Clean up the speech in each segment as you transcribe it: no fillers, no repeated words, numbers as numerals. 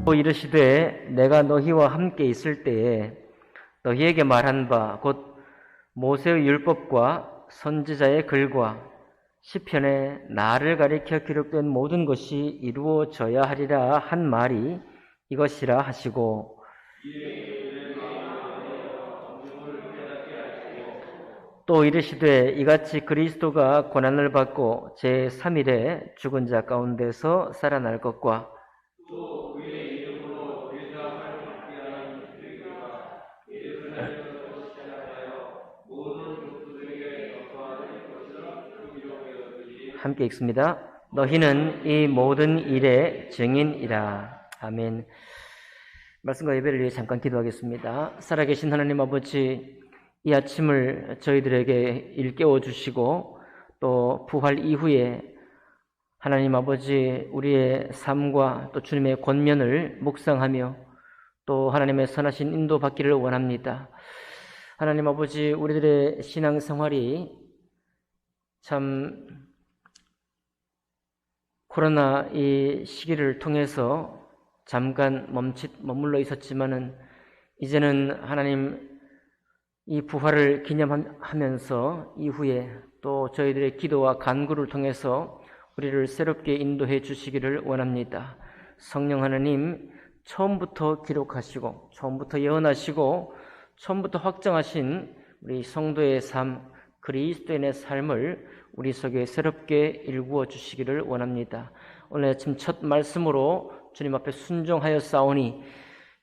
또 이르시되 내가 너희와 함께 있을 때에 너희에게 말한 바 곧 모세의 율법과 선지자의 글과 시편에 나를 가리켜 기록된 모든 것이 이루어져야 하리라 한 말이 이것이라 하시고, 또 이르시되 이같이 그리스도가 고난을 받고 제3일에 죽은 자 가운데서 살아날 것과 함께 읽습니다. 너희는 이 모든 일의 증인이라. 아멘. 말씀과 예배를 위해 잠깐 기도하겠습니다. 살아계신 하나님 아버지, 이 아침을 저희들에게 일깨워 주시고 또 부활 이후에 하나님 아버지 우리의 삶과 또 주님의 권면을 묵상하며 또 하나님의 선하신 인도받기를 원합니다. 하나님 아버지, 우리들의 신앙생활이 참 코로나 이 시기를 통해서 잠깐 머물러 있었지만은 이제는 하나님 이 부활을 기념하면서 이후에 또 저희들의 기도와 간구를 통해서 우리를 새롭게 인도해 주시기를 원합니다. 성령 하나님, 처음부터 기록하시고 처음부터 예언하시고 처음부터 확정하신 우리 성도의 삶, 그리스도인의 삶을 우리 속에 새롭게 일구어 주시기를 원합니다. 오늘 아침 첫 말씀으로 주님 앞에 순종하여 싸우니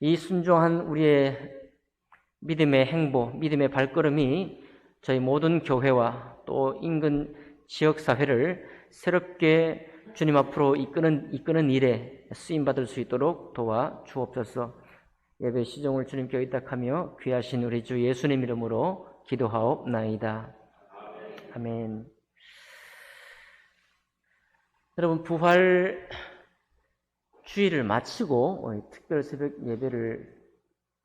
이 순종한 우리의 믿음의 행보, 믿음의 발걸음이 저희 모든 교회와 또 인근 지역사회를 새롭게 주님 앞으로 이끄는 일에 쓰임받을 수 있도록 도와 주옵소서. 예배 시종을 주님께 의탁하며 귀하신 우리 주 예수님 이름으로 기도하옵나이다. 아멘. 여러분, 부활 주일을 마치고 특별 새벽 예배를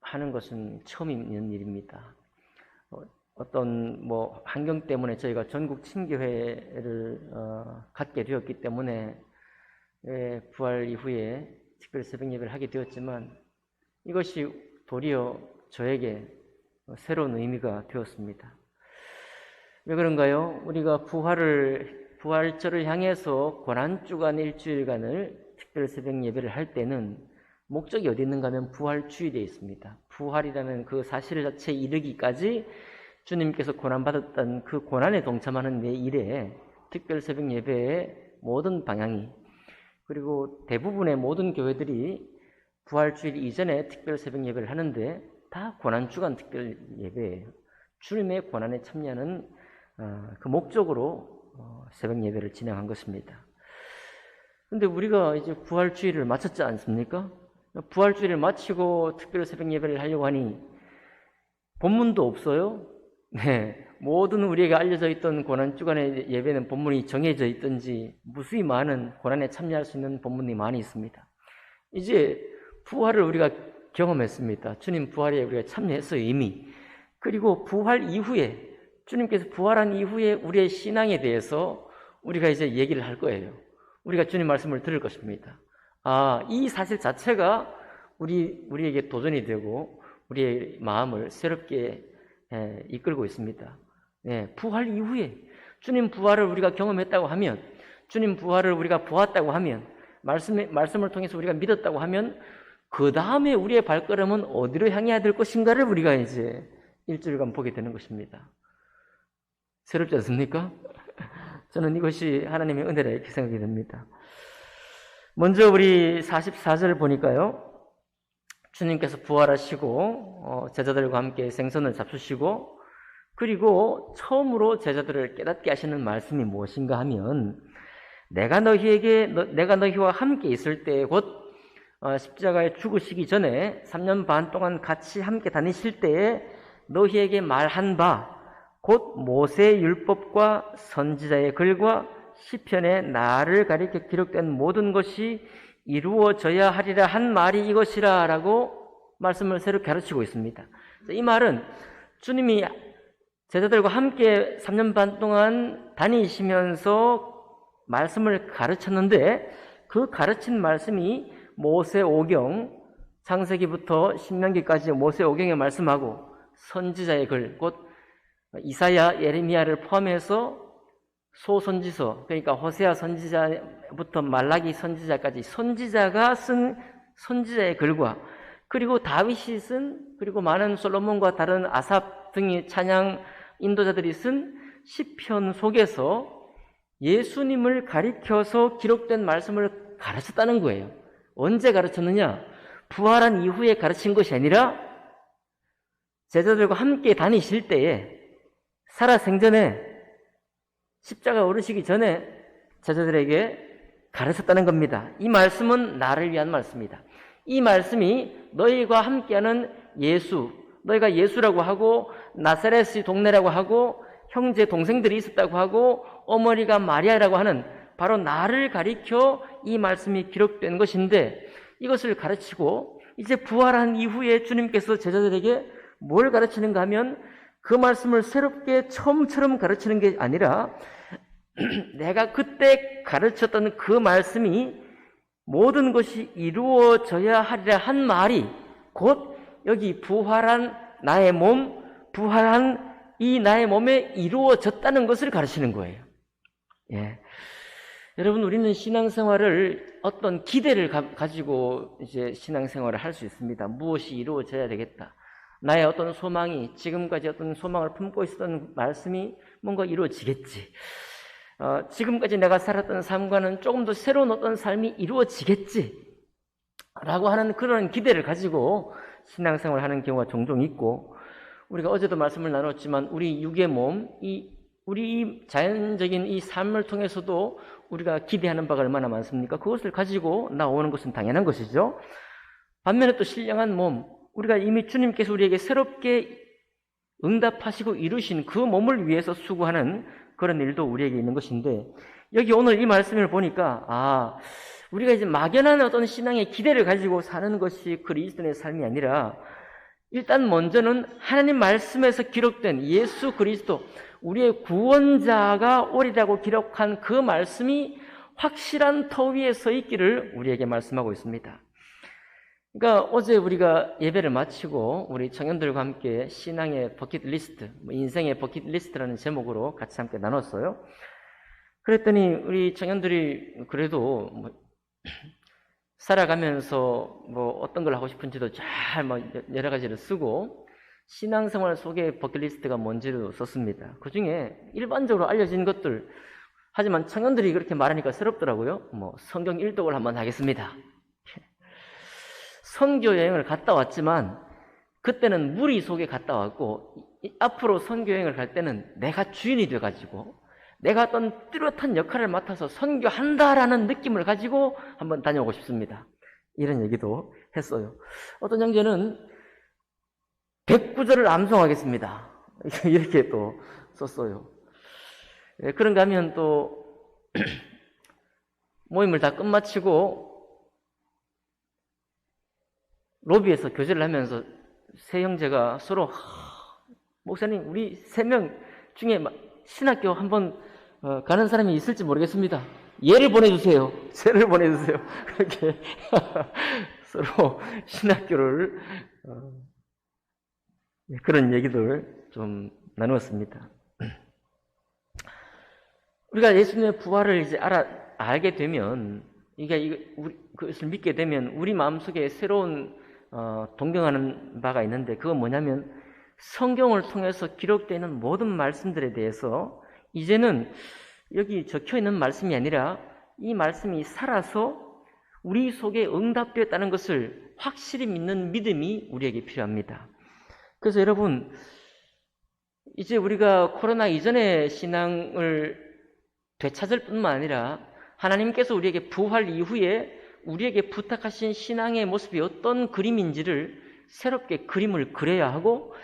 하는 것은 처음 있는 일입니다. 어떤 환경 때문에 저희가 전국 친교회를 갖게 되었기 때문에 부활 이후에 특별 새벽 예배를 하게 되었지만 이것이 도리어 저에게 새로운 의미가 되었습니다. 왜 그런가요? 우리가 부활절을 향해서 고난주간 일주일간을 특별 새벽 예배를 할 때는 목적이 어디 있는가 하면 부활주일에 있습니다. 부활이라는 그 사실 자체에 이르기까지 주님께서 고난받았던 그 고난에 동참하는 내 일에 특별 새벽 예배의 모든 방향이, 그리고 대부분의 모든 교회들이 부활주일 이전에 특별 새벽 예배를 하는데 다 고난주간 특별 예배예요. 주님의 고난에 참여하는 그 목적으로 새벽 예배를 진행한 것입니다. 그런데 우리가 이제 부활주일을 마쳤지 않습니까? 부활주일을 마치고 특별 새벽 예배를 하려고 하니 본문도 없어요. 네, 모든 우리에게 알려져 있던 고난주간의 예배는 본문이 정해져 있든지 무수히 많은 고난에 참여할 수 있는 본문이 많이 있습니다. 이제 부활을 우리가 경험했습니다. 주님 부활에 우리가 참여했어요, 이미. 그리고 부활 이후에, 주님께서 부활한 이후에 우리의 신앙에 대해서 우리가 이제 얘기를 할 거예요. 우리가 주님 말씀을 들을 것입니다. 이 사실 자체가 우리에게 도전이 되고 우리의 마음을 새롭게 이끌고 있습니다. 부활 이후에 주님 부활을 우리가 경험했다고 하면, 주님 부활을 우리가 보았다고 하면, 말씀을 통해서 우리가 믿었다고 하면 그 다음에 우리의 발걸음은 어디로 향해야 될 것인가를 우리가 이제 일주일간 보게 되는 것입니다. 새롭지 않습니까? 저는 이것이 하나님의 은혜라 이렇게 생각이 됩니다. 먼저 우리 44절 보니까요, 주님께서 부활하시고 제자들과 함께 생선을 잡수시고, 그리고 처음으로 제자들을 깨닫게 하시는 말씀이 무엇인가 하면, 내가 너희와 함께 있을 때, 곧 십자가에 죽으시기 전에 3년 반 동안 같이 함께 다니실 때에 너희에게 말한 바 곧 모세의 율법과 선지자의 글과 시편에 나를 가리켜 기록된 모든 것이 이루어져야 하리라 한 말이 이것이라 라고 말씀을 새롭게 가르치고 있습니다. 이 말은 주님이 제자들과 함께 3년 반 동안 다니시면서 말씀을 가르쳤는데 그 가르친 말씀이 모세오경, 창세기부터 신명기까지 모세오경에 말씀하고 선지자의 글, 곧 이사야, 예레미야를 포함해서 소선지서, 그러니까 호세아 선지자부터 말라기 선지자까지 선지자가 쓴 선지자의 글과, 그리고 다윗이 쓴, 그리고 많은 솔로몬과 다른 아삽 등의 찬양 인도자들이 쓴 시편 속에서 예수님을 가리켜서 기록된 말씀을 가르쳤다는 거예요. 언제 가르쳤느냐? 부활한 이후에 가르친 것이 아니라 제자들과 함께 다니실 때에, 살아생전에, 십자가 오르시기 전에 제자들에게 가르쳤다는 겁니다. 이 말씀은 나를 위한 말씀이다. 이 말씀이 너희와 함께하는 예수, 너희가 예수라고 하고 나사렛의 동네라고 하고 형제 동생들이 있었다고 하고 어머니가 마리아라고 하는 바로 나를 가리켜 이 말씀이 기록된 것인데, 이것을 가르치고 이제 부활한 이후에 주님께서 제자들에게 뭘 가르치는가 하면 그 말씀을 새롭게 처음처럼 가르치는 게 아니라 내가 그때 가르쳤던 그 말씀이 모든 것이 이루어져야 하리라 한 말이 곧 여기 부활한 나의 몸, 부활한 이 나의 몸에 이루어졌다는 것을 가르치는 거예요. 예. 여러분, 우리는 신앙생활을 어떤 기대를 가지고 이제 신앙생활을 할 수 있습니다. 무엇이 이루어져야 되겠다. 나의 어떤 소망이, 지금까지 어떤 소망을 품고 있었던 말씀이 뭔가 이루어지겠지. 지금까지 내가 살았던 삶과는 조금 더 새로운 어떤 삶이 이루어지겠지. 라고 하는 그런 기대를 가지고 신앙생활을 하는 경우가 종종 있고, 우리가 어제도 말씀을 나눴지만 우리 육의 몸, 우리 자연적인 이 삶을 통해서도 우리가 기대하는 바가 얼마나 많습니까? 그것을 가지고 나오는 것은 당연한 것이죠. 반면에 또 신령한 몸, 우리가 이미 주님께서 우리에게 새롭게 응답하시고 이루신 그 몸을 위해서 수고하는 그런 일도 우리에게 있는 것인데, 여기 오늘 이 말씀을 보니까 우리가 이제 막연한 어떤 신앙의 기대를 가지고 사는 것이 그리스도인의 삶이 아니라, 일단 먼저는 하나님 말씀에서 기록된 예수 그리스도, 우리의 구원자가 오리라고 기록한 그 말씀이 확실한 터 위에 서 있기를 우리에게 말씀하고 있습니다. 그러니까 어제 우리가 예배를 마치고 우리 청년들과 함께 신앙의 버킷리스트, 인생의 버킷리스트라는 제목으로 같이 함께 나눴어요. 그랬더니 우리 청년들이 그래도 살아가면서 어떤 걸 하고 싶은지도 잘 여러 가지를 쓰고 신앙생활 속에 버킷리스트가 뭔지를 썼습니다. 그 중에 일반적으로 알려진 것들, 하지만 청년들이 그렇게 말하니까 새롭더라고요. 성경 일독을 한번 하겠습니다. 선교 여행을 갔다 왔지만 그때는 무리 속에 갔다 왔고, 앞으로 선교 여행을 갈 때는 내가 주인이 돼가지고 내가 어떤 뚜렷한 역할을 맡아서 선교한다라는 느낌을 가지고 한번 다녀오고 싶습니다. 이런 얘기도 했어요. 어떤 형제는 109절을 암송하겠습니다. 이렇게 또 썼어요. 그런가 하면 또 모임을 다 끝마치고 로비에서 교제를 하면서 세 형제가 서로 목사님, 우리 3명 중에 신학교 한번 가는 사람이 있을지 모르겠습니다. 얘를 보내주세요. 쟤를 보내주세요. 그렇게 서로 신학교를 그런 얘기들 좀 나누었습니다. 우리가 예수님의 부활을 이제 알게 되면, 그것을 믿게 되면 우리 마음속에 새로운 동경하는 바가 있는데, 그건 뭐냐면 성경을 통해서 기록되어 있는 모든 말씀들에 대해서 이제는 여기 적혀 있는 말씀이 아니라 이 말씀이 살아서 우리 속에 응답되었다는 것을 확실히 믿는 믿음이 우리에게 필요합니다. 그래서 여러분, 이제 우리가 코로나 이전의 신앙을 되찾을 뿐만 아니라 하나님께서 우리에게 부활 이후에 우리에게 부탁하신 신앙의 모습이 어떤 그림인지를 새롭게 그림을 그려야 하고,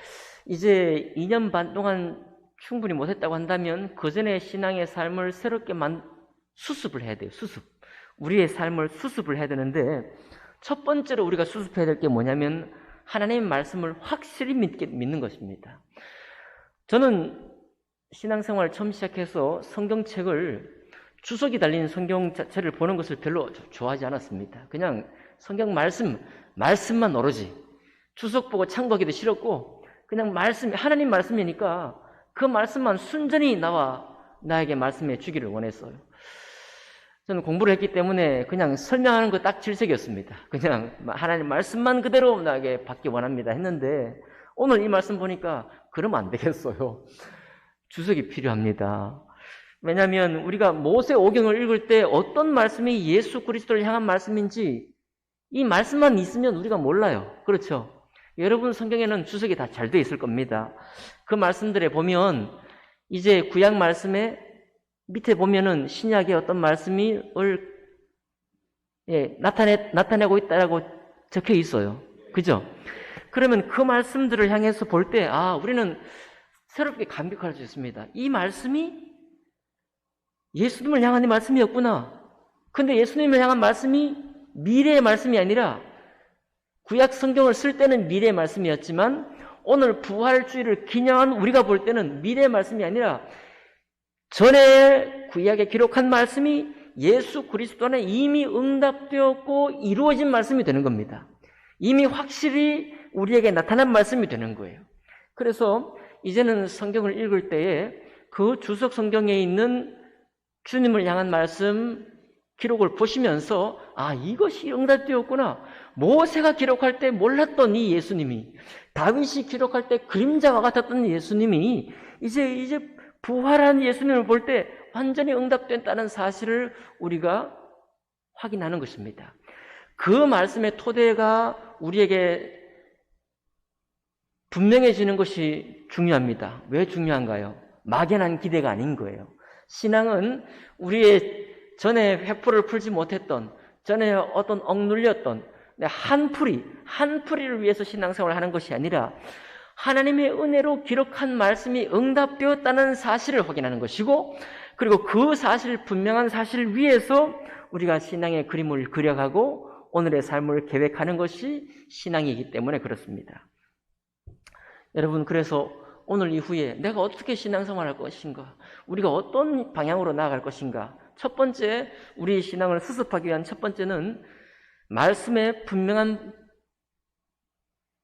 이제 2년 반 동안 충분히 못했다고 한다면 그 전에 신앙의 삶을 새롭게 수습을 해야 돼요. 우리의 삶을 수습을 해야 되는데, 첫 번째로 우리가 수습해야 될 게 뭐냐면 하나님의 말씀을 확실히 믿는 것입니다. 저는 신앙생활 처음 시작해서 성경책을 주석이 달린 성경책을 보는 것을 별로 좋아하지 않았습니다. 그냥 성경 말씀만 오로지 주석 보고 참고하기도 싫었고 그냥 하나님 말씀이니까 그 말씀만 순전히 나에게 말씀해 주기를 원했어요. 저는 공부를 했기 때문에 그냥 설명하는 거 딱 질색이었습니다. 그냥 하나님 말씀만 그대로 나에게 받기 원합니다 했는데 오늘 이 말씀 보니까 그러면 안 되겠어요. 주석이 필요합니다. 왜냐하면 우리가 모세오경을 읽을 때 어떤 말씀이 예수 그리스도를 향한 말씀인지 이 말씀만 있으면 우리가 몰라요. 그렇죠? 여러분 성경에는 주석이 다 잘 되어 있을 겁니다. 그 말씀들에 보면 이제 구약 말씀에 밑에 보면은 신약의 어떤 말씀이 나타내고 있다고 적혀 있어요. 그죠? 그러면 그 말씀들을 향해서 볼 때, 우리는 새롭게 감격할 수 있습니다. 이 말씀이 예수님을 향한 말씀이었구나. 근데 예수님을 향한 말씀이 미래의 말씀이 아니라 구약 성경을 쓸 때는 미래의 말씀이었지만 오늘 부활주의를 기념한 우리가 볼 때는 미래의 말씀이 아니라 전에 구약에 기록한 말씀이 예수 그리스도 안에 이미 응답되었고 이루어진 말씀이 되는 겁니다. 이미 확실히 우리에게 나타난 말씀이 되는 거예요. 그래서 이제는 성경을 읽을 때에 그 주석 성경에 있는 주님을 향한 말씀 기록을 보시면서 이것이 응답되었구나. 모세가 기록할 때 몰랐던 이 예수님이, 다윗이 기록할 때 그림자와 같았던 예수님이 이제 부활한 예수님을 볼 때 완전히 응답됐다는 사실을 우리가 확인하는 것입니다. 그 말씀의 토대가 우리에게 분명해지는 것이 중요합니다. 왜 중요한가요? 막연한 기대가 아닌 거예요. 신앙은 우리의 전에 회포를 풀지 못했던, 전에 어떤 억눌렸던 한 풀이를 위해서 신앙생활을 하는 것이 아니라 하나님의 은혜로 기록한 말씀이 응답되었다는 사실을 확인하는 것이고, 그리고 그 분명한 사실을 위해서 우리가 신앙의 그림을 그려가고 오늘의 삶을 계획하는 것이 신앙이기 때문에 그렇습니다. 여러분, 그래서 오늘 이후에 내가 어떻게 신앙생활할 것인가, 우리가 어떤 방향으로 나아갈 것인가, 첫 번째, 우리 신앙을 수습하기 위한 첫 번째는 말씀의 분명한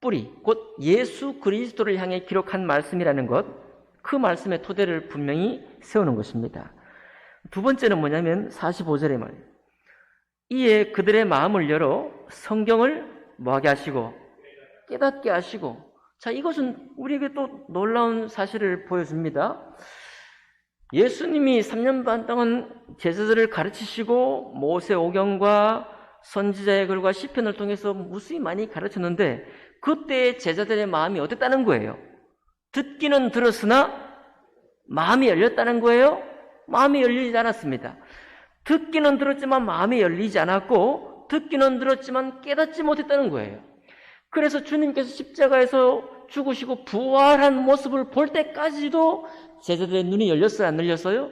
뿌리, 곧 예수 그리스도를 향해 기록한 말씀이라는 것, 그 말씀의 토대를 분명히 세우는 것입니다. 두 번째는 뭐냐면 45절의 말, 이에 그들의 마음을 열어 성경을 뭐하게 하시고 깨닫게 하시고. 자, 이것은 우리에게 또 놀라운 사실을 보여줍니다. 예수님이 3년 반 동안 제자들을 가르치시고 모세오경과 선지자의 글과 시편을 통해서 무수히 많이 가르쳤는데 그때 제자들의 마음이 어땠다는 거예요? 듣기는 들었으나 마음이 열렸다는 거예요? 마음이 열리지 않았습니다. 듣기는 들었지만 마음이 열리지 않았고 듣기는 들었지만 깨닫지 못했다는 거예요. 그래서 주님께서 십자가에서 죽으시고 부활한 모습을 볼 때까지도 제자들의 눈이 열렸어요? 안 열렸어요?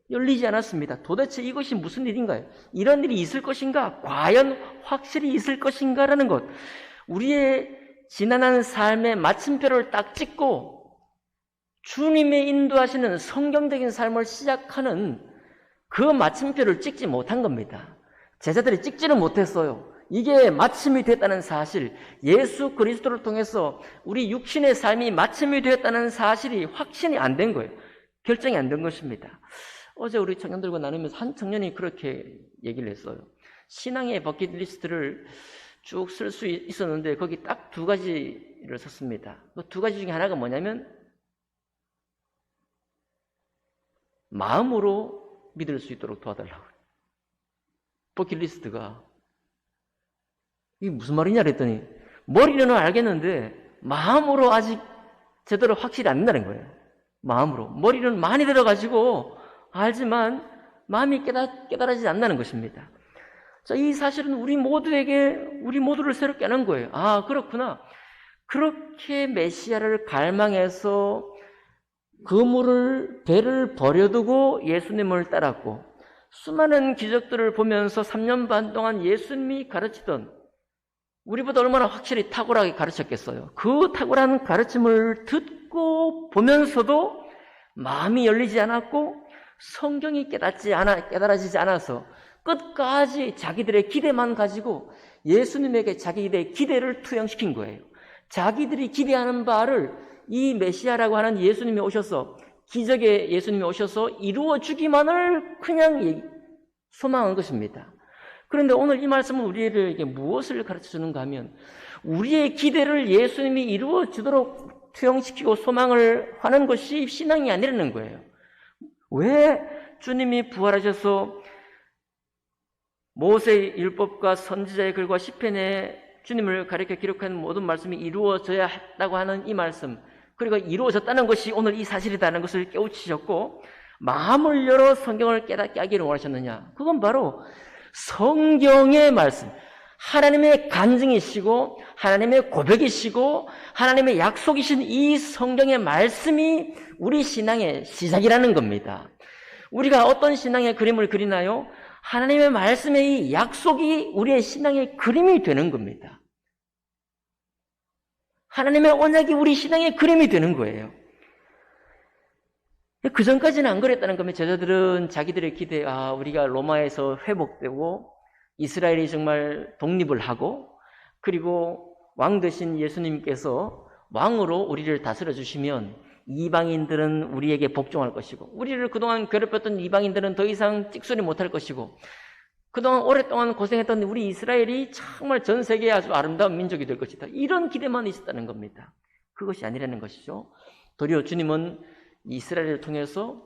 열리지 않았습니다. 도대체 이것이 무슨 일인가요? 이런 일이 있을 것인가? 과연 확실히 있을 것인가라는 것. 우리의 지난한 삶의 마침표를 딱 찍고 주님의 인도하시는 성경적인 삶을 시작하는 그 마침표를 찍지 못한 겁니다. 제자들이 찍지는 못했어요. 이게 마침이 됐다는 사실, 예수 그리스도를 통해서 우리 육신의 삶이 마침이 되었다는 사실이 확신이 안 된 거예요. 결정이 안 된 것입니다. 어제 우리 청년들과 나누면서 한 청년이 그렇게 얘기를 했어요. 신앙의 버킷리스트를 쭉 쓸 수 있었는데 거기 딱 두 가지를 썼습니다. 그 두 가지 중에 하나가 뭐냐면 마음으로 믿을 수 있도록 도와달라고. 버킷리스트가 이게 무슨 말이냐 그랬더니 머리로는 알겠는데 마음으로 아직 제대로 확실히 안 된다는 거예요. 마음으로. 머리는 많이 들어가지고 알지만 마음이 깨달아지지 않는다는 것입니다. 자, 이 사실은 우리 모두를 새롭게 하는 거예요. 그렇구나. 그렇게 메시아를 갈망해서 배를 버려두고 예수님을 따랐고 수많은 기적들을 보면서 3년 반 동안 예수님이 가르치던 우리보다 얼마나 확실히 탁월하게 가르쳤겠어요. 그 탁월한 가르침을 듣고 보면서도 마음이 열리지 않았고 성경이 깨달아지지 않아서 끝까지 자기들의 기대만 가지고 예수님에게 자기들의 기대를 투영시킨 거예요. 자기들이 기대하는 바를 이 메시아라고 하는 예수님이 오셔서, 기적의 예수님이 오셔서 이루어 주기만을 그냥 소망한 것입니다. 그런데 오늘 이 말씀은 우리에게 무엇을 가르쳐 주는가 하면, 우리의 기대를 예수님이 이루어 주도록 투영시키고 소망을 하는 것이 신앙이 아니라는 거예요. 왜 주님이 부활하셔서 모세의 율법과 선지자의 글과 시편에 주님을 가리켜 기록한 모든 말씀이 이루어져야 했다고 하는 이 말씀, 그리고 이루어졌다는 것이 오늘 이 사실이라는 것을 깨우치셨고 마음을 열어 성경을 깨닫게 하기를 원하셨느냐? 그건 바로 성경의 말씀, 하나님의 간증이시고 하나님의 고백이시고 하나님의 약속이신 이 성경의 말씀이 우리 신앙의 시작이라는 겁니다. 우리가 어떤 신앙의 그림을 그리나요? 하나님의 말씀의 이 약속이 우리의 신앙의 그림이 되는 겁니다. 하나님의 언약이 우리 신앙의 그림이 되는 거예요. 그 전까지는 안 그랬다는 겁니다. 제자들은 자기들의 기대, 우리가 로마에서 회복되고 이스라엘이 정말 독립을 하고, 그리고 왕 되신 예수님께서 왕으로 우리를 다스려 주시면 이방인들은 우리에게 복종할 것이고, 우리를 그동안 괴롭혔던 이방인들은 더 이상 찍소리 못할 것이고, 그동안 오랫동안 고생했던 우리 이스라엘이 정말 전 세계에 아주 아름다운 민족이 될 것이다. 이런 기대만 있었다는 겁니다. 그것이 아니라는 것이죠. 도리어 주님은 이스라엘을 통해서,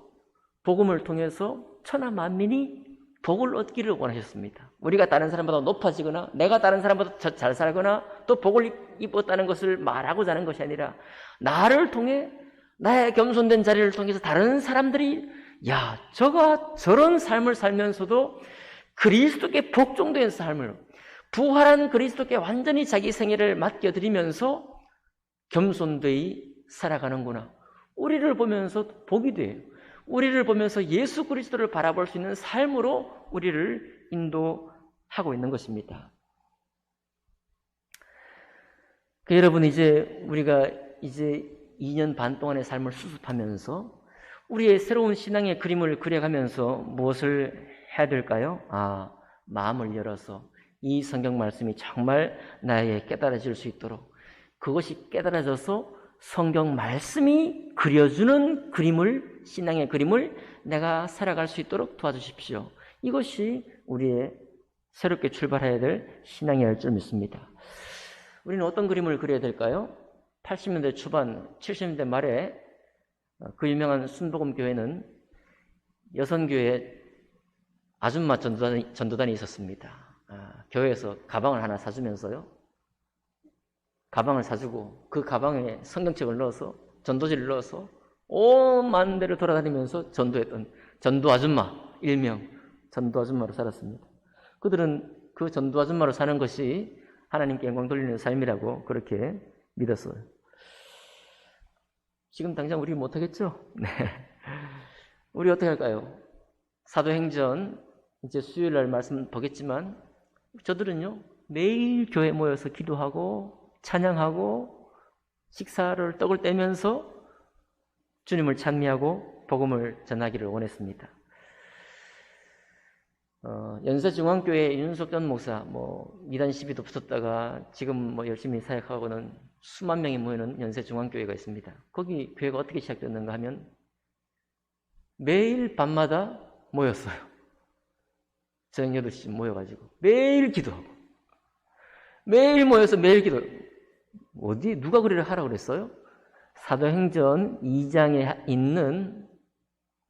복음을 통해서 천하 만민이 복을 얻기를 원하셨습니다. 우리가 다른 사람보다 높아지거나 내가 다른 사람보다 잘 살거나 또 복을 입었다는 것을 말하고자 하는 것이 아니라, 나를 통해, 나의 겸손된 자리를 통해서 다른 사람들이 저가 저런 삶을 살면서도 그리스도께 복종된 삶을, 부활한 그리스도께 완전히 자기 생애를 맡겨드리면서 겸손되이 살아가는구나. 우리를 보면서 복이 돼요. 우리를 보면서 예수 그리스도를 바라볼 수 있는 삶으로 우리를 인도하고 있는 것입니다. 여러분, 우리가 2년 반 동안의 삶을 수습하면서 우리의 새로운 신앙의 그림을 그려가면서 무엇을 해야 될까요? 마음을 열어서 이 성경 말씀이 정말 나에게 깨달아질 수 있도록, 그것이 깨달아져서 성경 말씀이 그려주는 그림을, 신앙의 그림을 내가 살아갈 수 있도록 도와주십시오. 이것이 우리의 새롭게 출발해야 될 신앙이 할 줄 믿습니다. 우리는 어떤 그림을 그려야 될까요? 80년대 초반, 70년대 말에 그 유명한 순복음 교회는 여선교회 아줌마 전도단이 있었습니다. 교회에서 가방을 하나 사주면서요, 가방을 사주고 그 가방에 성경책을 넣어서, 전도지를 넣어서 오만 데를 돌아다니면서 전도했던 전도 아줌마, 일명 전도 아줌마로 살았습니다. 그들은 그 전도 아줌마로 사는 것이 하나님께 영광 돌리는 삶이라고 그렇게 믿었어요. 지금 당장 우리 못하겠죠? 네. 우리 어떻게 할까요? 사도행전 이제 수요일 날 말씀 보겠지만, 저들은요 매일 교회 모여서 기도하고 찬양하고 식사를 떡을 떼면서 주님을 찬미하고 복음을 전하기를 원했습니다. 연세중앙교회 윤석 전 목사, 이단 시비도 붙었다가 지금 열심히 사역하고는 수만 명이 모이는 연세중앙교회가 있습니다. 거기 교회가 어떻게 시작됐는가 하면 매일 밤마다 모였어요. 저녁 8시 모여가지고 매일 기도하고, 매일 모여서 매일 기도. 누가 그리를 하라고 그랬어요? 사도행전 2장에 있는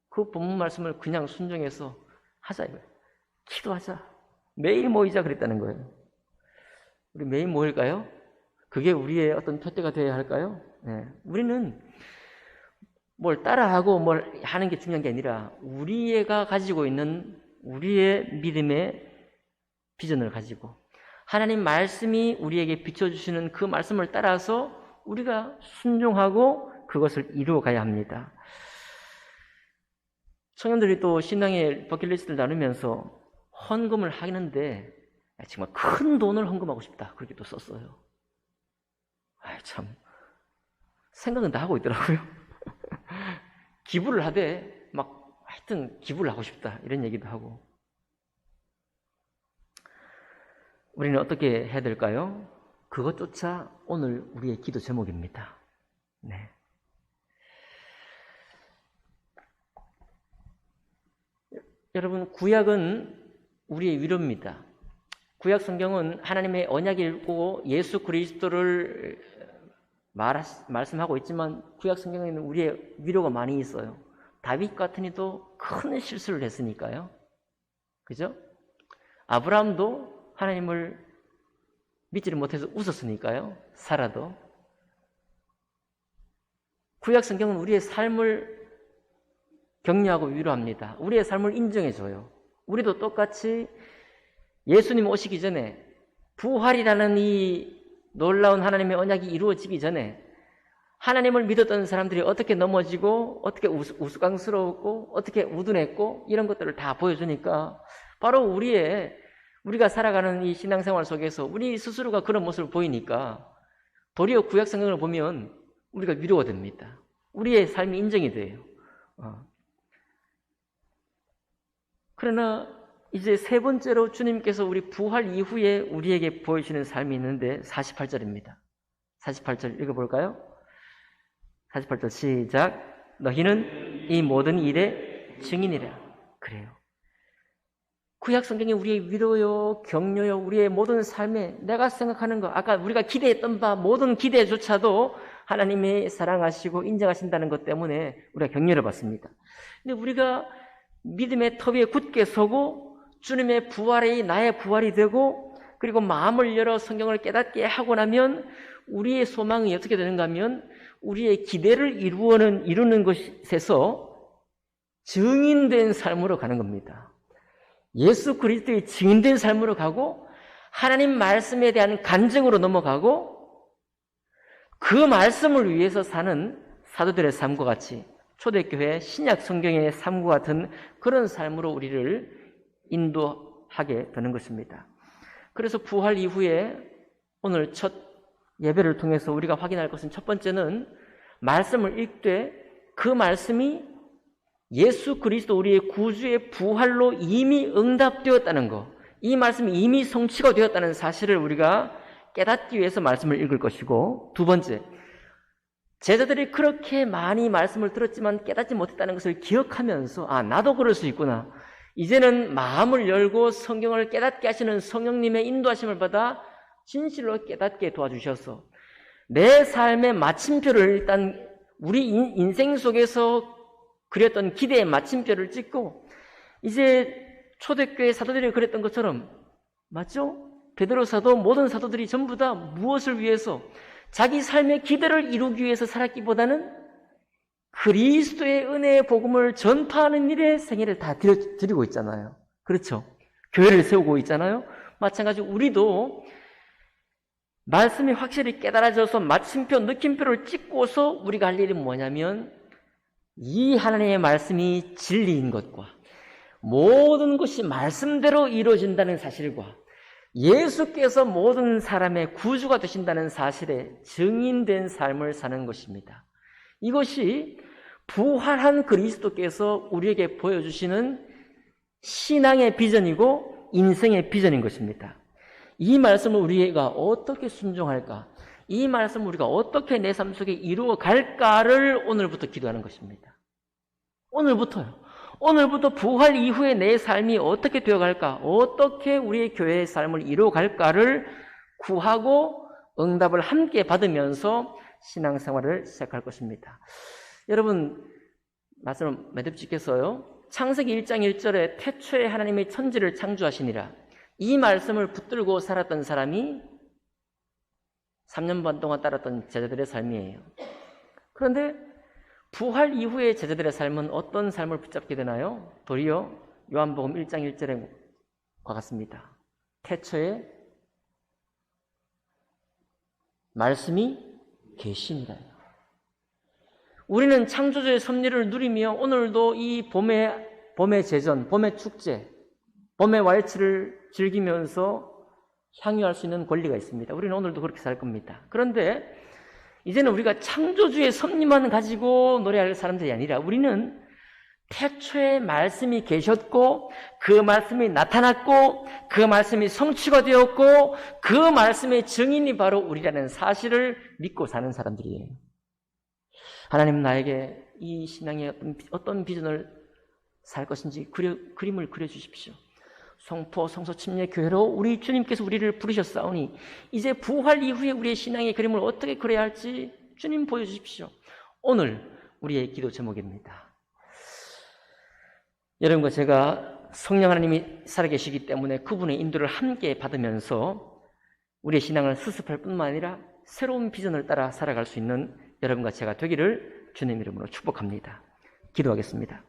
그 본문 말씀을 그냥 순종해서 하자 이거예요. 기도하자. 매일 모이자 그랬다는 거예요. 우리 매일 모일까요? 그게 우리의 어떤 표대가 되어야 할까요? 네. 우리는 뭘 따라하고 뭘 하는 게 중요한 게 아니라 우리가 가지고 있는 우리의 믿음의 비전을 가지고 하나님 말씀이 우리에게 비춰주시는 그 말씀을 따라서 우리가 순종하고 그것을 이루어가야 합니다. 청년들이 또 신앙의 버킷리스트를 나누면서 헌금을 하는데 정말 큰 돈을 헌금하고 싶다 그렇게 또 썼어요. 참 생각은 다 하고 있더라고요. 기부를 하되 하여튼 기부를 하고 싶다 이런 얘기도 하고, 우리는 어떻게 해야 될까요? 그것조차 오늘 우리의 기도 제목입니다. 네. 여러분, 구약은 우리의 위로입니다. 구약 성경은 하나님의 언약을 읽고 예수 그리스도를 말씀하고 있지만 구약 성경에는 우리의 위로가 많이 있어요. 다윗 같은 이도 큰 실수를 했으니까요. 그죠? 아브라함도 하나님을 믿지를 못해서 웃었으니까요. 사라도. 구약 성경은 우리의 삶을 격려하고 위로합니다. 우리의 삶을 인정해줘요. 우리도 똑같이 예수님 오시기 전에 부활이라는 이 놀라운 하나님의 언약이 이루어지기 전에 하나님을 믿었던 사람들이 어떻게 넘어지고 어떻게 우스꽝스러웠고 어떻게 우둔했고 이런 것들을 다 보여주니까 바로 우리가 살아가는 이 신앙생활 속에서 우리 스스로가 그런 모습을 보이니까 도리어 구약 성경을 보면 우리가 위로가 됩니다. 우리의 삶이 인정이 돼요. 그러나 이제 세 번째로 주님께서 우리 부활 이후에 우리에게 보여주시는 삶이 있는데 48절입니다. 48절 읽어볼까요? 48절 시작. 너희는 이 모든 일의 증인이라. 그래요. 구약 성경이 우리의 위로요, 격려요, 우리의 모든 삶에 내가 생각하는 거, 아까 우리가 기대했던 바 모든 기대조차도 하나님이 사랑하시고 인정하신다는 것 때문에 우리가 격려를 받습니다. 근데 우리가 믿음의 터 위에 굳게 서고 주님의 부활이 나의 부활이 되고 그리고 마음을 열어 성경을 깨닫게 하고 나면 우리의 소망이 어떻게 되는가 하면 우리의 기대를 이루는 것에서 증인된 삶으로 가는 겁니다. 예수 그리스도의 증인된 삶으로 가고 하나님 말씀에 대한 간증으로 넘어가고 그 말씀을 위해서 사는 사도들의 삶과 같이 초대교회 신약 성경의 삶과 같은 그런 삶으로 우리를 인도하게 되는 것입니다. 그래서 부활 이후에 오늘 첫 예배를 통해서 우리가 확인할 것은 첫 번째는 말씀을 읽되 그 말씀이 예수 그리스도 우리의 구주의 부활로 이미 응답되었다는 것, 이 말씀이 이미 성취가 되었다는 사실을 우리가 깨닫기 위해서 말씀을 읽을 것이고, 두 번째, 제자들이 그렇게 많이 말씀을 들었지만 깨닫지 못했다는 것을 기억하면서 나도 그럴 수 있구나. 이제는 마음을 열고 성경을 깨닫게 하시는 성령님의 인도하심을 받아 진실로 깨닫게 도와주셔서 내 삶의 마침표를 일단 우리 인생 속에서 그렸던 기대의 마침표를 찍고 이제 초대교회 사도들이 그랬던 것처럼 맞죠? 베드로 사도 모든 사도들이 전부 다 무엇을 위해서 자기 삶의 기대를 이루기 위해서 살았기보다는 그리스도의 은혜의 복음을 전파하는 일에 생애를 다 드리고 있잖아요. 그렇죠? 교회를 세우고 있잖아요. 마찬가지로 우리도 말씀이 확실히 깨달아져서 마침표, 느낌표를 찍고서 우리가 할 일이 뭐냐면 이 하나님의 말씀이 진리인 것과 모든 것이 말씀대로 이루어진다는 사실과 예수께서 모든 사람의 구주가 되신다는 사실에 증인된 삶을 사는 것입니다. 이것이 부활한 그리스도께서 우리에게 보여주시는 신앙의 비전이고 인생의 비전인 것입니다. 이 말씀을 우리가 어떻게 순종할까? 이 말씀을 우리가 어떻게 내 삶 속에 이루어 갈까를 오늘부터 기도하는 것입니다. 오늘부터요. 오늘부터 부활 이후에 내 삶이 어떻게 되어갈까? 어떻게 우리의 교회의 삶을 이루어갈까를 구하고 응답을 함께 받으면서 신앙생활을 시작할 것입니다. 여러분, 말씀을 매듭짓겠어요? 창세기 1장 1절에 태초에 하나님이 천지를 창조하시니라. 이 말씀을 붙들고 살았던 사람이 3년 반 동안 따랐던 제자들의 삶이에요. 그런데 부활 이후의 제자들의 삶은 어떤 삶을 붙잡게 되나요? 도리어 요한복음 1장 1절에 같습니다. 태초에 말씀이 계시니라. 우리는 창조주의 섭리를 누리며 오늘도 이 봄의 제전, 봄의 축제, 봄의 왈츠를 즐기면서 향유할 수 있는 권리가 있습니다. 우리는 오늘도 그렇게 살 겁니다. 그런데 이제는 우리가 창조주의 섭리만 가지고 노래할 사람들이 아니라 우리는 태초에 말씀이 계셨고 그 말씀이 나타났고 그 말씀이 성취가 되었고 그 말씀의 증인이 바로 우리라는 사실을 믿고 사는 사람들이에요. 하나님 나에게 이 신앙의 어떤 비전을 살 것인지 그림을 그려주십시오. 성포 성소 침례 교회로 우리 주님께서 우리를 부르셨사오니 이제 부활 이후에 우리의 신앙의 그림을 어떻게 그려야 할지 주님 보여주십시오. 오늘 우리의 기도 제목입니다. 여러분과 제가 성령 하나님이 살아계시기 때문에 그분의 인도를 함께 받으면서 우리의 신앙을 수습할 뿐만 아니라 새로운 비전을 따라 살아갈 수 있는 여러분과 제가 되기를 주님 이름으로 축복합니다. 기도하겠습니다.